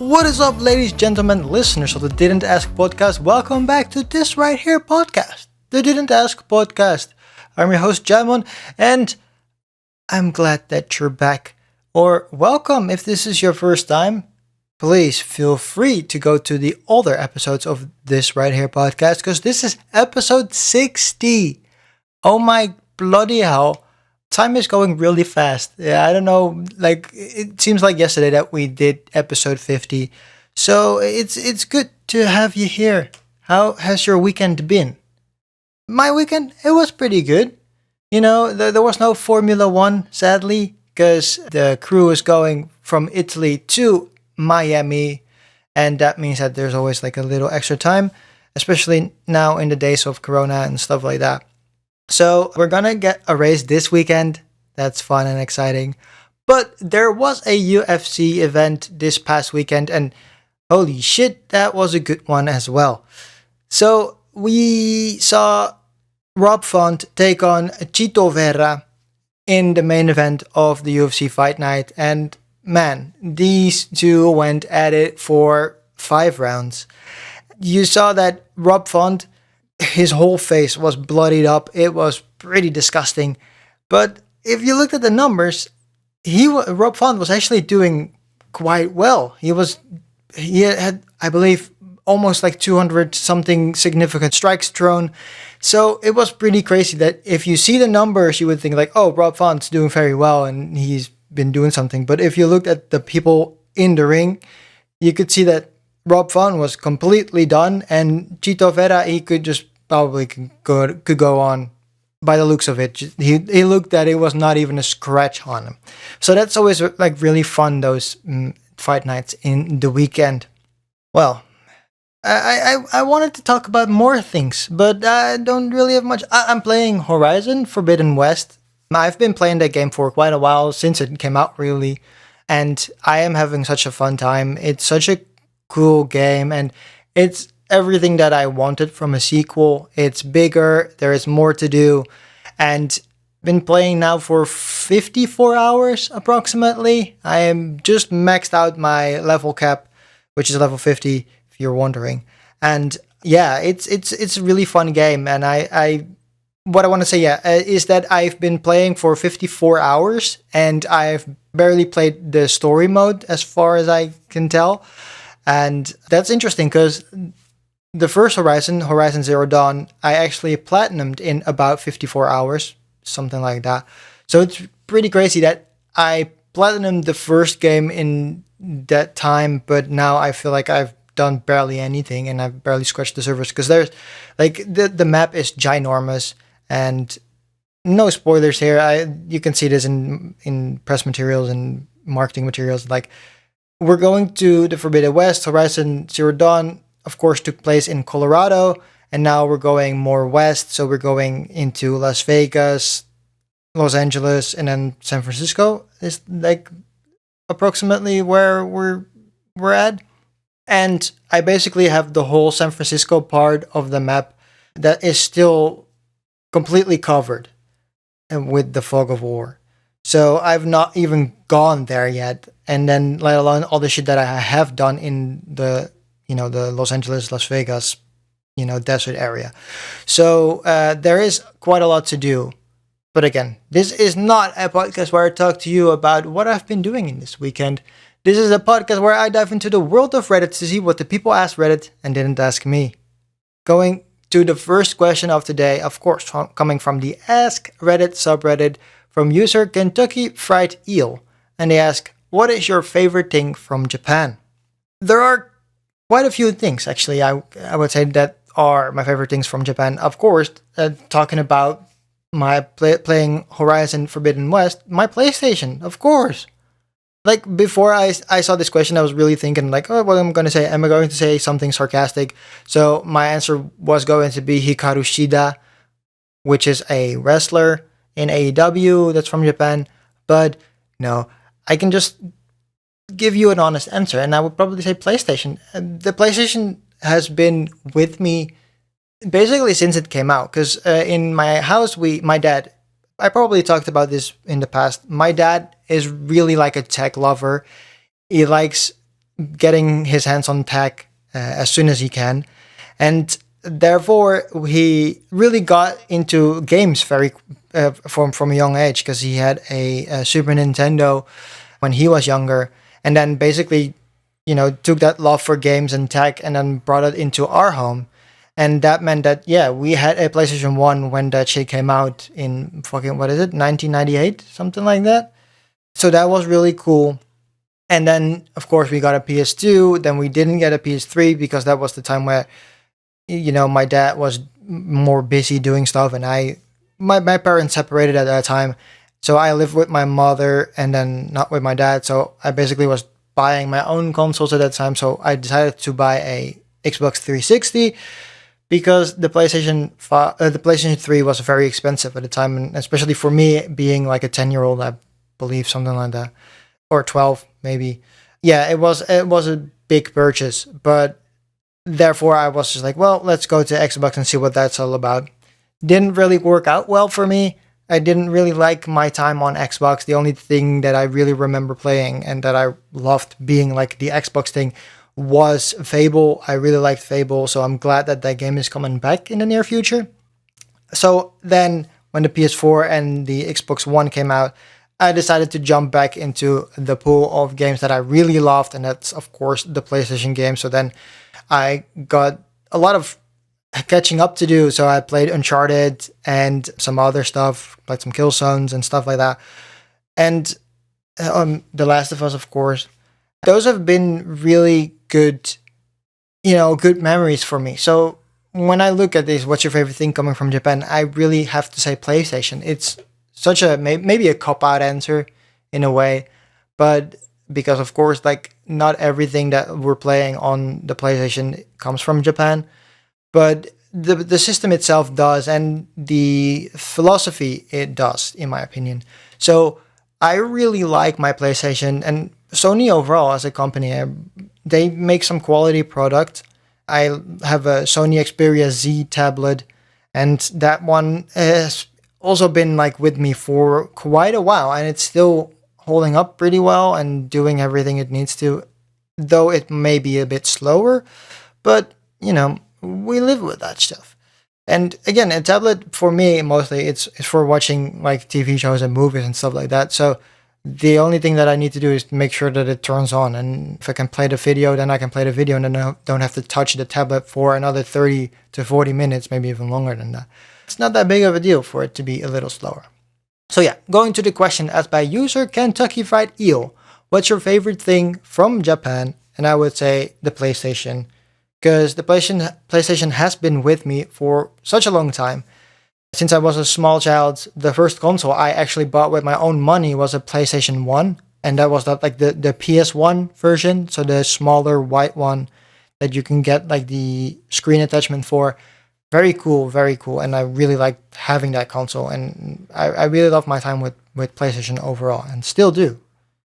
What is up, ladies, gentlemen, listeners of the Didn't Ask podcast? Welcome back to this right here podcast, the Didn't Ask podcast. I'm your host, Jamon, and I'm glad that you're back. Or welcome if this is your first time. Please feel free to go to the older episodes of this right here podcast because this is episode 60. Oh my bloody hell. Time is going really fast. Yeah, I don't know. Like it seems like yesterday that we did episode 50. So it's good to have you here. How has your weekend been? My weekend, it was pretty good. You know, there was no Formula One, sadly, because the crew is going from Italy to Miami, and that means that there's always like a little extra time, especially now in the days of Corona and stuff like that. So we're gonna get a race this weekend. That's fun and exciting. But there was a UFC event this past weekend, and holy shit, that was a good one as well. So we saw Rob Font take on Chito Vera in the main event of the UFC Fight Night, and man, these two went at it for 5 rounds. You saw that Rob Font, his whole face was bloodied up. It was pretty disgusting. But if you looked at the numbers, Rob Font was actually doing quite well. He had, I believe, almost like 200 something significant strikes thrown. So it was pretty crazy that if you see the numbers, you would think like, oh, Rob Font's doing very well and he's been doing something. But if you looked at the people in the ring, you could see that Rob Font was completely done, and Chito Vera, he could just probably could go on by the looks of it. He looked that it was not even a scratch on him. So that's always like really fun, those fight nights in the weekend. Well, I wanted to talk about more things, but I don't really have much. I'm playing Horizon Forbidden West. I've been playing that game for quite a while, since it came out really, and I am having such a fun time. It's such a cool game, and it's everything that I wanted from a sequel. It's bigger, there is more to do, and been playing now for 54 hours approximately. I am just maxed out my level cap, which is level 50 if you're wondering. And yeah, it's a really fun game, and I what I want to say is that I've been playing for 54 hours and I've barely played the story mode as far as I can tell. And that's interesting because the first Horizon Zero Dawn, I actually platinumed in about 54 hours, something like that. So it's pretty crazy that I platinumed the first game in that time, but now I feel like I've done barely anything and I've barely scratched the surface because there's like the map is ginormous, and no spoilers here. You can see this in press materials and marketing materials. Like, we're going to the Forbidden West. Horizon Zero Dawn, of course, took place in Colorado, and now we're going more west. So we're going into Las Vegas, Los Angeles, and then San Francisco is like approximately where we're at. And I basically have the whole San Francisco part of the map that is still completely covered and with the fog of war. So I've not even gone there yet, and then let alone all the shit that I have done in the Los Angeles, Las Vegas, desert area. So there is quite a lot to do. But again, this is not a podcast where I talk to you about what I've been doing in this weekend. This is a podcast where I dive into the world of Reddit to see what the people asked Reddit and didn't ask me. Going to the first question of today, of course, coming from the Ask Reddit subreddit from user Kentucky Fried Eel. And they ask, what is your favorite thing from Japan? There are quite a few things, actually, I would say that are my favorite things from Japan. Of course, talking about my playing Horizon Forbidden West, my PlayStation, of course. Like, before I saw this question, I was really thinking, like, oh, what am I going to say? Am I going to say something sarcastic? So my answer was going to be Hikaru Shida, which is a wrestler in AEW that's from Japan. But no, I can just give you an honest answer, and I would probably say PlayStation. The PlayStation has been with me basically since it came out, because in my house, my dad, I probably talked about this in the past. My dad is really like a tech lover. He likes getting his hands on tech as soon as he can. And therefore, he really got into games very from a young age, because he had a Super Nintendo when he was younger, and then basically, took that love for games and tech and then brought it into our home. And that meant that, yeah, we had a PlayStation 1 when that shit came out in fucking, what is it, 1998? Something like that. So that was really cool. And then, of course, we got a PS2. Then we didn't get a PS3 because that was the time where, my dad was more busy doing stuff, and my parents separated at that time. So I lived with my mother and then not with my dad. So I basically was buying my own consoles at that time. So I decided to buy a Xbox 360 because the PlayStation 3 was very expensive at the time, and especially for me being like a 10-year-old, I believe, something like that, or 12 maybe. Yeah, it was a big purchase, but therefore I was just like, well, let's go to Xbox and see what that's all about. Didn't really work out well for me. I didn't really like my time on Xbox. The only thing that I really remember playing and that I loved being like the Xbox thing was Fable. I really liked Fable, so I'm glad that that game is coming back in the near future. So then when the PS4 and the Xbox One came out, I decided to jump back into the pool of games that I really loved, and that's, of course, the PlayStation games. So then I got a lot of catching up to do. So I played Uncharted and some other stuff, like some Killzones and stuff like that. And The Last of Us, of course. Those have been really good, good memories for me. So when I look at this, what's your favorite thing coming from Japan? I really have to say PlayStation. It's such a, maybe a cop-out answer in a way, but because of course, like, not everything that we're playing on the PlayStation comes from Japan. But the system itself does, and the philosophy it does, in my opinion. So I really like my PlayStation, and Sony overall as a company. They make some quality product. I have a Sony Xperia Z tablet, and that one has also been like with me for quite a while, and it's still holding up pretty well and doing everything it needs to, though it may be a bit slower, but we live with that stuff. And again, a tablet for me mostly it's for watching like TV shows and movies and stuff like that. So the only thing that I need to do is make sure that it turns on, and if I can play the video, then I can play the video, and then I don't have to touch the tablet for another 30 to 40 minutes, maybe even longer than that. It's not that big of a deal for it to be a little slower. So yeah, going to the question asked by user Kentucky Fried Eel. What's your favorite thing from Japan? And I would say the PlayStation, because the PlayStation has been with me for such a long time. Since I was a small child, the first console I actually bought with my own money was a PlayStation 1, and that was not like the PS1 version, so the smaller white one that you can get like the screen attachment for. Very cool, and I really liked having that console, and I really love my time with PlayStation overall, and still do.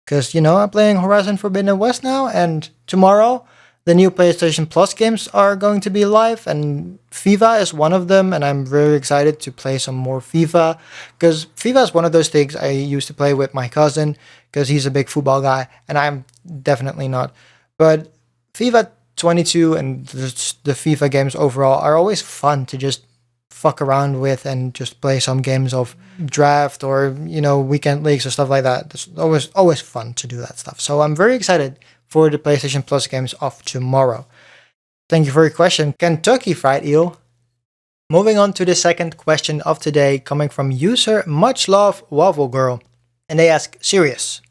Because, I'm playing Horizon Forbidden West now, and tomorrow the new PlayStation Plus games are going to be live, and FIFA is one of them, and I'm very excited to play some more FIFA, because FIFA is one of those things I used to play with my cousin, because he's a big football guy, and I'm definitely not. But FIFA 22 and the FIFA games overall are always fun to just fuck around with and just play some games of draft or, weekend leagues or stuff like that. It's always fun to do that stuff. So I'm very excited for the PlayStation Plus games of tomorrow. Thank you for your question, Kentucky Fried Eel. Moving on to the second question of today, coming from user Much Love Waffle Girl. And they ask, serious,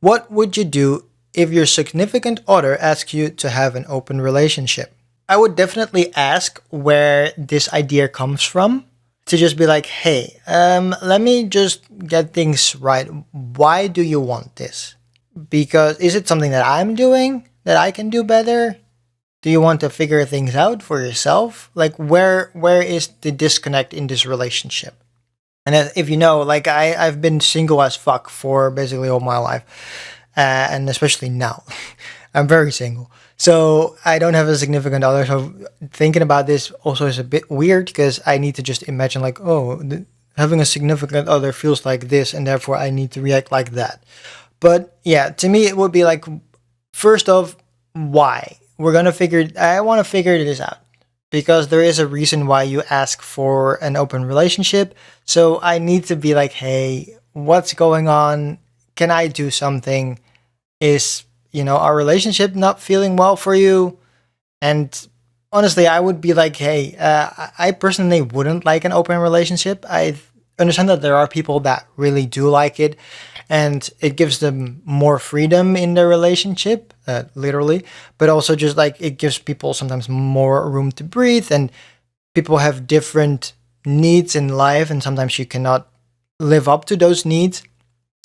what would you do if your significant other asks you to have an open relationship? I would definitely ask where this idea comes from. To just be like, hey, let me just get things right. Why do you want this? Because is it something that I'm doing that I can do better? Do you want to figure things out for yourself? Like, where is the disconnect in this relationship? And if you know, like, I've been single as fuck for basically all my life. And especially now. I'm very single. So I don't have a significant other. So thinking about this also is a bit weird, because I need to just imagine like, having a significant other feels like this, and therefore I need to react like that. But yeah, to me, it would be like, first off, why. I want to figure this out because there is a reason why you ask for an open relationship. So I need to be like, hey, what's going on? Can I do something? Is, our relationship not feeling well for you? And honestly, I would be like, hey, I personally wouldn't like an open relationship. I understand that there are people that really do like it, and it gives them more freedom in their relationship, literally, but also just like it gives people sometimes more room to breathe, and people have different needs in life, and sometimes you cannot live up to those needs.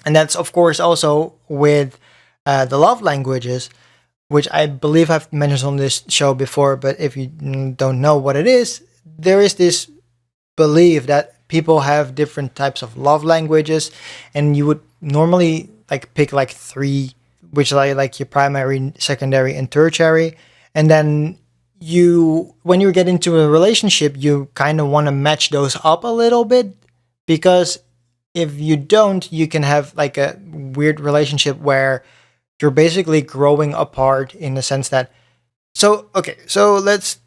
And that's, of course, also with the love languages, which I believe I've mentioned on this show before. But if you don't know what it is, there is this belief that people have different types of love languages, and you would normally like pick like three, which are like your primary, secondary, and tertiary. And then when you get into a relationship, you kind of want to match those up a little bit, because if you don't, you can have like a weird relationship where you're basically growing apart in the sense that. So okay, so let's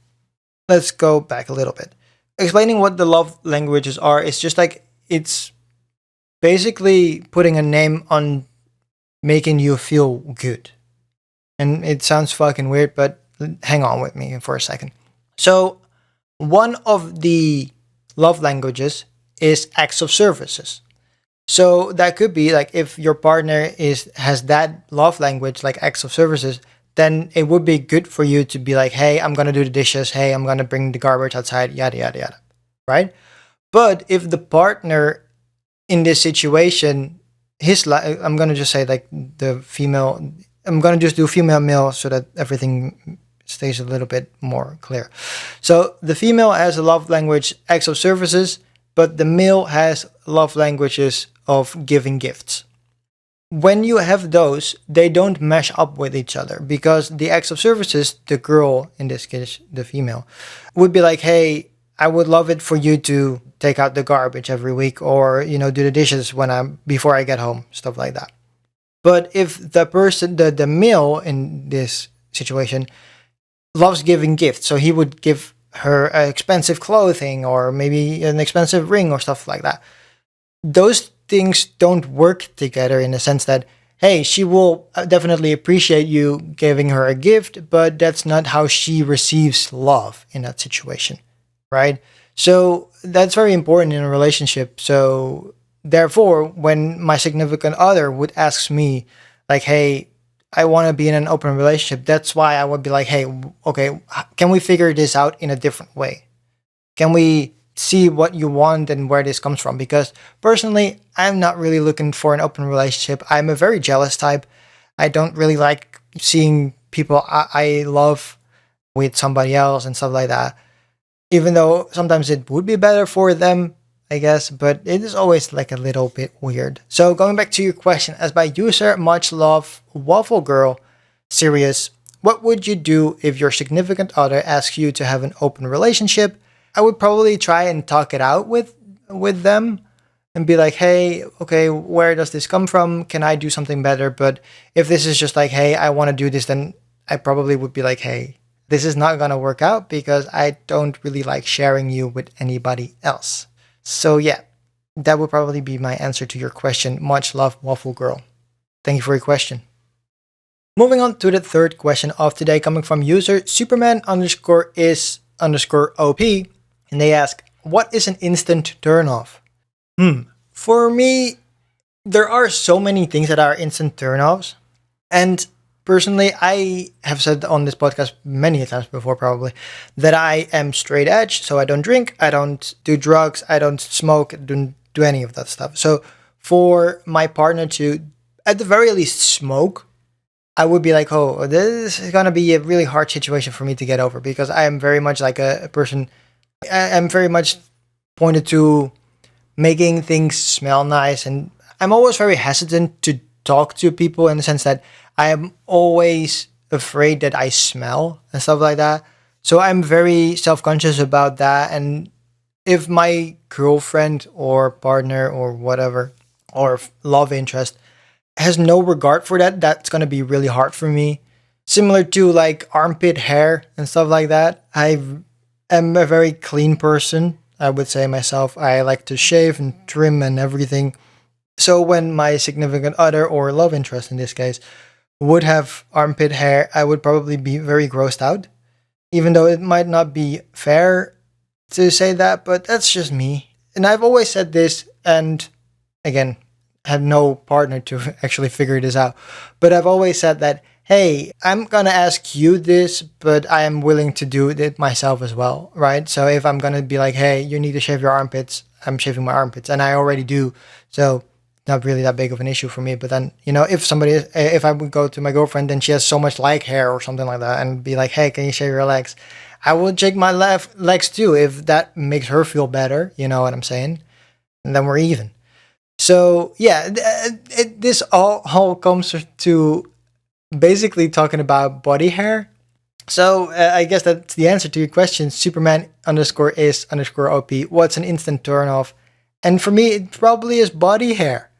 go back a little bit. Explaining what the love languages are is just like it's basically putting a name on making you feel good. And it sounds fucking weird, but hang on with me for a second. So, one of the love languages is acts of services. So that could be like if your partner has that love language, like acts of services, then it would be good for you to be like, hey, I'm gonna do the dishes, hey, I'm gonna bring the garbage outside, yada yada yada. Right? But if the partner in this situation, I'm gonna just say like the female, I'm gonna just do female male so that everything stays a little bit more clear. So the female has a love language acts of services, but the male has love languages of giving gifts. When you have those, they don't mesh up with each other, because the acts of services, the girl, in this case, the female, would be like, hey, I would love it for you to take out the garbage every week, or, do the dishes before I get home, stuff like that. But if the person, the male in this situation, loves giving gifts, so he would give her expensive clothing or maybe an expensive ring or stuff like that. Those things don't work together in the sense that, hey, she will definitely appreciate you giving her a gift, but that's not how she receives love in that situation, right? So that's very important in a relationship. So therefore, when my significant other would ask me, like, hey, I want to be in an open relationship, that's why I would be like, hey, okay, can we figure this out in a different way? Can we see what you want and where this comes from? Because personally, I'm not really looking for an open relationship. I'm a very jealous type. I don't really like seeing people I love with somebody else and stuff like that. Even though sometimes it would be better for them, I guess, but it is always like a little bit weird. So going back to your question, as by user much love waffle girl, serious, what would you do if your significant other asks you to have an open relationship? I would probably try and talk it out with them and be like, hey, okay, where does this come from? Can I do something better? But if this is just like, hey, I want to do this, then I probably would be like, hey, this is not going to work out because I don't really like sharing you with anybody else. So yeah, that would probably be my answer to your question. Much love, Waffle Girl. Thank you for your question. Moving on to the third question of today, coming from user Superman is OP. And they ask, what is an instant turnoff? For me, there are so many things that are instant turnoffs. And personally, I have said on this podcast many times before, probably, that I am straight edge. So I don't drink, I don't do drugs, I don't smoke, don't do any of that stuff. So for my partner to, at the very least, smoke, I would be like, oh, this is going to be a really hard situation for me to get over, because I am very much like a person, I'm very much pointed to making things smell nice. And I'm always very hesitant to talk to people in the sense that I am always afraid that I smell and stuff like that. So I'm very self-conscious about that. And if my girlfriend or partner or whatever, or love interest, has no regard for that, that's going to be really hard for me. Similar to like armpit hair and stuff like that. I am a very clean person. I would say myself. I like to shave and trim and everything. So when my significant other or love interest in this case would have armpit hair, I would probably be very grossed out. Even though it might not be fair to say that, but that's just me. And I've always said this, and again, had no partner to actually figure this out. But I've always said that, hey, I'm gonna ask you this, but I am willing to do it myself as well, right? So if I'm gonna be like, hey, you need to shave your armpits, I'm shaving my armpits, and I already do. So not really that big of an issue for me. But then, if I would go to my girlfriend and she has so much leg hair or something like that, and be like, hey, can you shave your legs? I will shave my legs too if that makes her feel better. You know what I'm saying? And then we're even. So yeah, this all comes to basically talking about body hair. So I guess that's the answer to your question. Superman underscore is underscore OP. What's an instant turn off? And for me, it probably is body hair.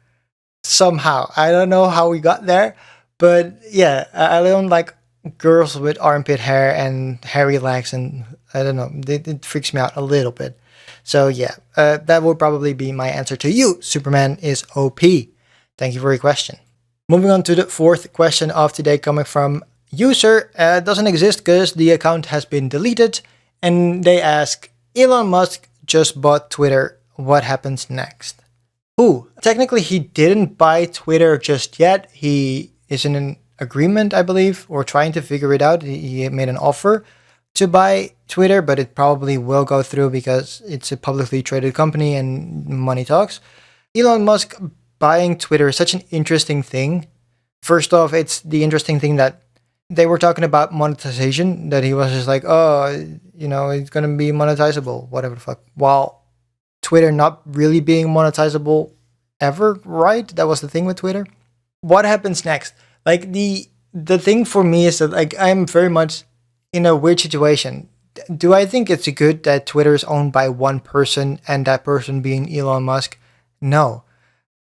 Somehow, I don't know how we got there, but yeah, I don't like girls with armpit hair and hairy legs, and I don't know, it freaks me out a little bit. So yeah, that would probably be my answer to you. Superman is OP. Thank you for your question. Moving on to the fourth question of today, coming from user. Doesn't exist because the account has been deleted, and they ask, Elon Musk just bought Twitter. What happens next? Ooh, technically he didn't buy Twitter just yet. He is in an agreement, I believe, or trying to figure it out. He made an offer to buy Twitter, but it probably will go through because it's a publicly traded company and money talks. Elon Musk buying Twitter is such an interesting thing. First off, it's the interesting thing that they were talking about monetization, that he was just like, oh, it's going to be monetizable, whatever the fuck. While Twitter not really being monetizable ever, right? That was the thing with Twitter. What happens next? Like the thing for me is that like I'm very much in a weird situation. Do I think it's good that Twitter is owned by one person and that person being Elon Musk? No.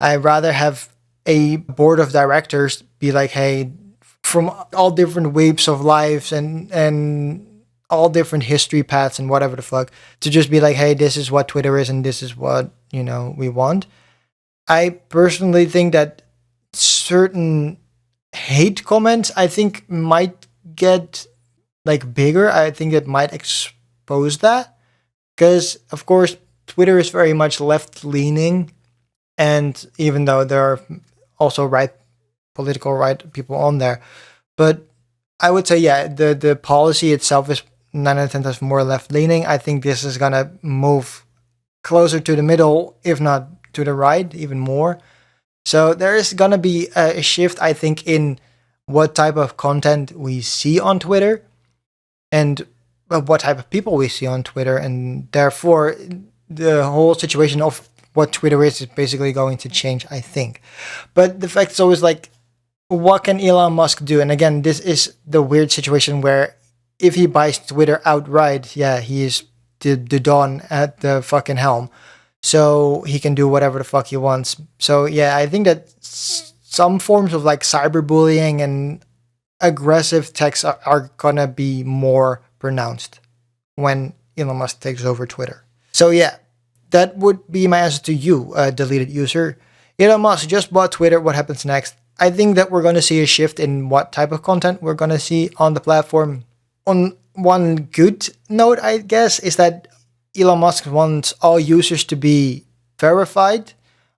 I'd rather have a board of directors be like, hey, from all different waves of lives and all different history paths and whatever the fuck, to just be like, hey, this is what Twitter is and this is what, we want. I personally think that certain hate comments, I think, might get like bigger. I think it might expose that because, of course, Twitter is very much left leaning, and even though there are also political right people on there, but I would say, yeah, the policy itself is 9 out of 10 times more left leaning. I think this is gonna move closer to the middle, if not to the right, even more. So there is gonna be a shift, I think, in what type of content we see on Twitter and what type of people we see on Twitter, and therefore the whole situation of what Twitter is basically going to change, I think. But the fact is always like, what can Elon Musk do? And again, this is the weird situation where if he buys Twitter outright, yeah, he is the Don at the fucking helm. So he can do whatever the fuck he wants. So yeah, I think that some forms of like cyberbullying and aggressive texts are gonna be more pronounced when Elon Musk takes over Twitter. So yeah, that would be my answer to you, deleted user. Elon Musk just bought Twitter. What happens next? I think that we're going to see a shift in what type of content we're going to see on the platform. On one good note, I guess, is that Elon Musk wants all users to be verified,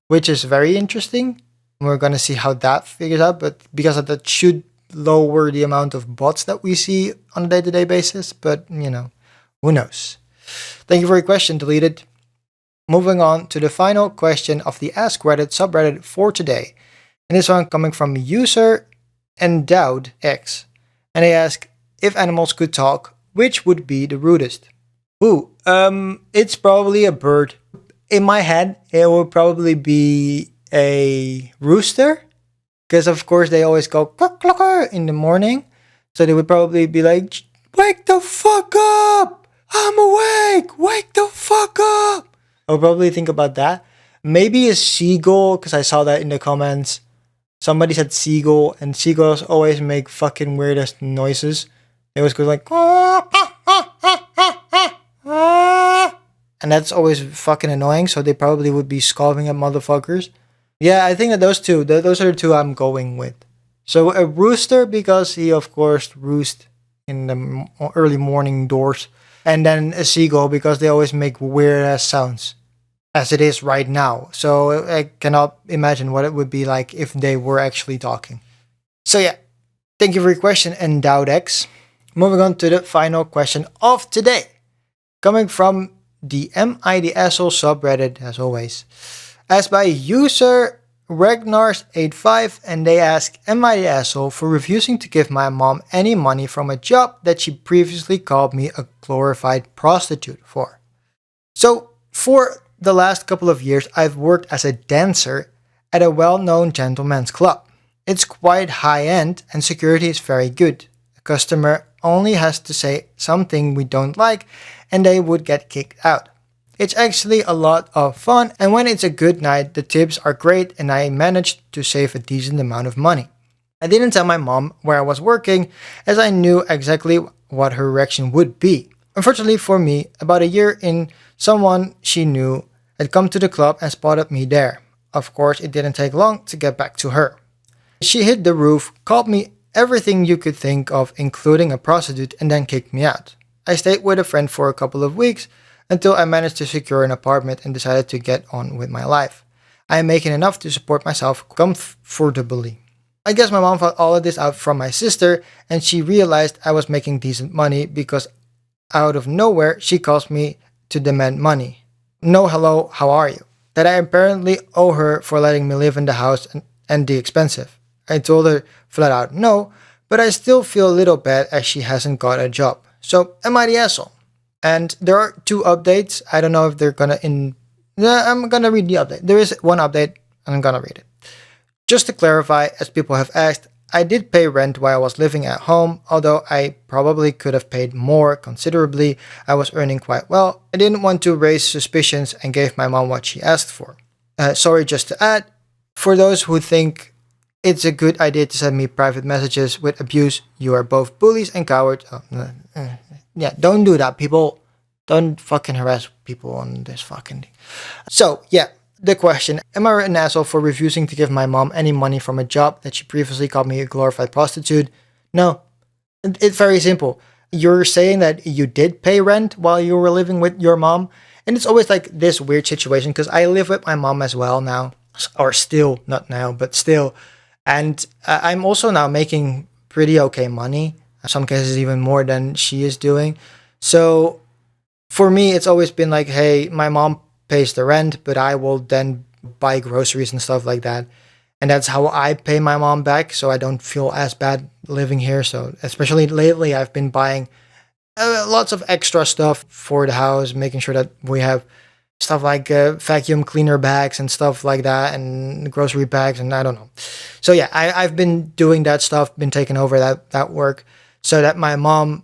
which is very interesting. We're going to see how that figures out, but because of that should lower the amount of bots that we see on a day-to-day basis. But, who knows? Thank you for your question, deleted. Moving on to the final question of the Ask Reddit subreddit for today. And this one coming from user Endowed X. And they ask, if animals could talk, which would be the rudest? It's probably a bird. In my head, it would probably be a rooster. Because of course they always go cluck clucker in the morning. So they would probably be like, wake the fuck up! I'm awake! Wake the fuck up! I would probably think about that. Maybe a seagull, because I saw that in the comments. somebody said seagull, and seagulls always make fucking weirdest noises. They always go like, and that's always fucking annoying. So they probably would be scoffing at motherfuckers. Yeah, I think that those are the two I'm going with. So a rooster, because he of course roost in the early morning doors, and then a seagull because they always make weird ass sounds, as it is right now. So I cannot imagine what it would be like if they were actually talking. So yeah, thank you for your question, EndowedX. Moving on to the final question of today, coming from the Am I the Asshole subreddit, as always, asked by user Ragnars85, and they ask, am I the asshole for refusing to give my mom any money from a job that she previously called me a glorified prostitute for? So, for the last couple of years, I've worked as a dancer at a well-known gentleman's club. It's quite high-end and security is very good. A customer only has to say something we don't like and they would get kicked out. It's actually a lot of fun, and when it's a good night, the tips are great and I managed to save a decent amount of money. I didn't tell my mom where I was working, as I knew exactly what her reaction would be. Unfortunately for me, about a year in, someone she knew had come to the club and spotted me there. Of course, it didn't take long to get back to her. She hit the roof, called me everything you could think of, including a prostitute, and then kicked me out. I stayed with a friend for a couple of weeks, until I managed to secure an apartment and decided to get on with my life. I am making enough to support myself comfortably. I guess my mom found all of this out from my sister, and she realized I was making decent money because out of nowhere she calls me to demand money. No hello, how are you? That I apparently owe her for letting me live in the house and the expensive. I told her flat out no, but I still feel a little bad as she hasn't got a job. So am I the asshole? And there are two updates. I don't know if they're gonna I'm gonna read the update. There is one update and I'm gonna read it. Just to clarify, as people have asked, I did pay rent while I was living at home, although I probably could have paid more considerably. I was earning quite well. I didn't want to raise suspicions and gave my mom what she asked for. Sorry, just to add, for those who think it's a good idea to send me private messages with abuse, you are both bullies and cowards. Yeah, don't do that, people. Don't fucking harass people on this fucking thing. So, yeah, the question, am I an asshole for refusing to give my mom any money from a job that she previously called me a glorified prostitute? No. It's very simple. You're saying that you did pay rent while you were living with your mom, and it's always like this weird situation, because I live with my mom as well now, or still, not now, but still, and I'm also now making pretty okay money. Some cases even more than she is doing. So for me, it's always been like, hey, my mom pays the rent, but I will then buy groceries and stuff like that. And that's how I pay my mom back, so I don't feel as bad living here. So especially lately, I've been buying lots of extra stuff for the house, making sure that we have stuff like vacuum cleaner bags and stuff like that, and grocery bags, and I don't know. So yeah, I've been doing that stuff, been taking over that work, so that my mom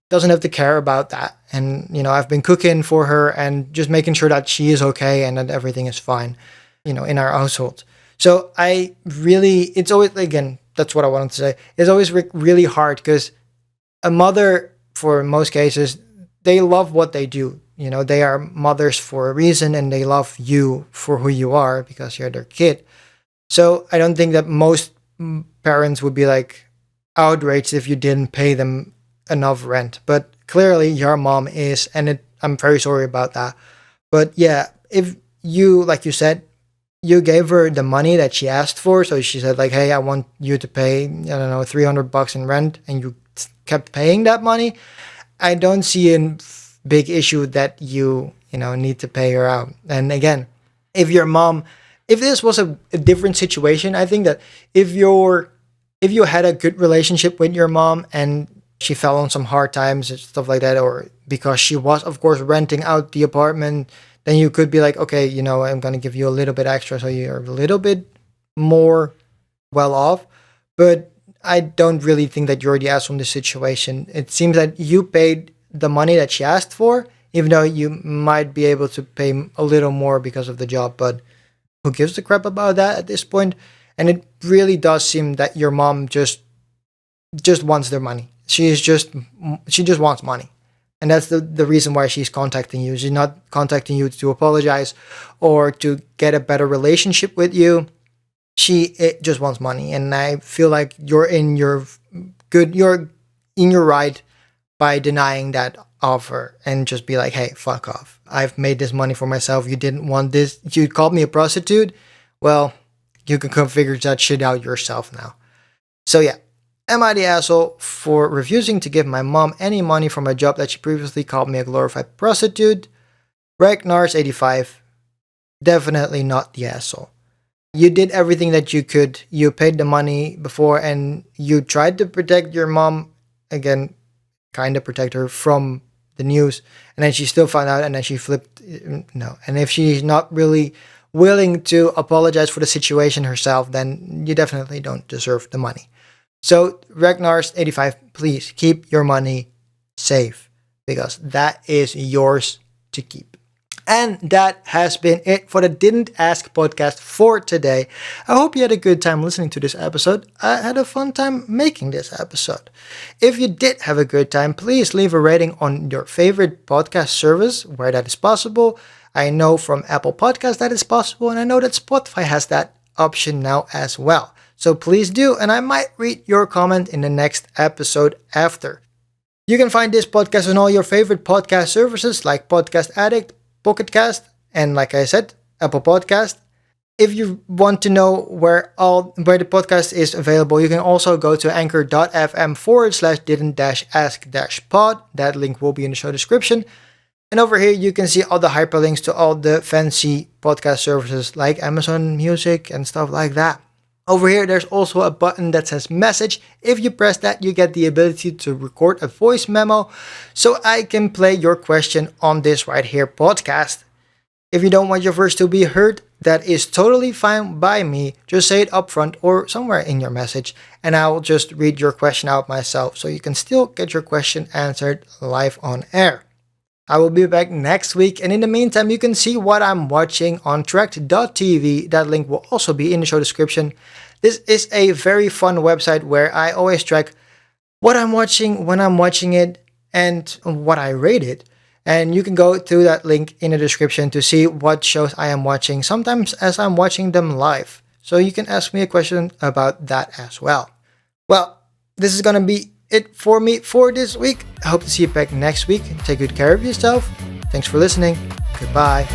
doesn't have to care about that. And, you know, I've been cooking for her and just making sure that she is okay and that everything is fine, you know, in our household. So it's always, again, that's what I wanted to say. It's always really hard because a mother, for most cases, they love what they do. You know, they are mothers for a reason and they love you for who you are because you're their kid. So I don't think that most parents would be like outraged if you didn't pay them enough rent. But clearly your mom is, and I'm very sorry about that. But yeah, if you, like you said, you gave her the money that she asked for. So she said like, hey, I want you to pay, I don't know, $300 in rent, and you kept paying that money. I don't see a big issue that you need to pay her out. And again, if this was a different situation, I think that if you had a good relationship with your mom and she fell on some hard times and stuff like that, or because she was, of course, renting out the apartment, then you could be like, okay, I'm going to give you a little bit extra so you're a little bit more well off. But I don't really think that you're the asshole in this situation. It seems that you paid the money that she asked for, even though you might be able to pay a little more because of the job. But who gives a crap about that at this point? And it really does seem that your mom just wants their money. She just wants money. And that's the reason why she's contacting you. She's not contacting you to apologize or to get a better relationship with you. It just wants money. And I feel like you're in your right by denying that offer and just be like, hey, fuck off. I've made this money for myself. You didn't want this. You called me a prostitute. Well, you can come figure that shit out yourself now. So yeah, am I the asshole for refusing to give my mom any money from a job that she previously called me a glorified prostitute? Ragnars85, definitely not the asshole. You did everything that you could. You paid the money before and you tried to protect your mom. Again, kind of protect her from the news. And then she still found out and then she flipped. No. And if she's not really willing to apologize for the situation herself, then you definitely don't deserve the money. So Ragnars85, please keep your money safe because that is yours to keep. And that has been it for the Didn't Ask podcast for today. I hope you had a good time listening to this episode. I had a fun time making this episode. If you did have a good time, please leave a rating on your favorite podcast service where that is possible. I know from Apple Podcasts that is possible, and I know that Spotify has that option now as well. So please do, and I might read your comment in the next episode after. You can find this podcast on all your favorite podcast services like Podcast Addict, Pocket Cast, and like I said, Apple Podcast. If you want to know where the podcast is available, you can also go to anchor.fm/didn't-ask-pod. That link will be in the show description. And over here, you can see all the hyperlinks to all the fancy podcast services like Amazon Music and stuff like that. Over here, there's also a button that says message. If you press that, you get the ability to record a voice memo so I can play your question on this right here podcast. If you don't want your voice to be heard, that is totally fine by me. Just say it up front or somewhere in your message and I will just read your question out myself so you can still get your question answered live on air. I will be back next week, and in the meantime, you can see what I'm watching on tracked.tv. That link will also be in the show description. This is a very fun website where I always track what I'm watching, when I'm watching it, and what I rate it. And you can go to that link in the description to see what shows I am watching, sometimes as I'm watching them live. So you can ask me a question about that as well. Well, this is going to be it for me for this week. I hope to see you back next week. Take good care of yourself. Thanks for listening. Goodbye.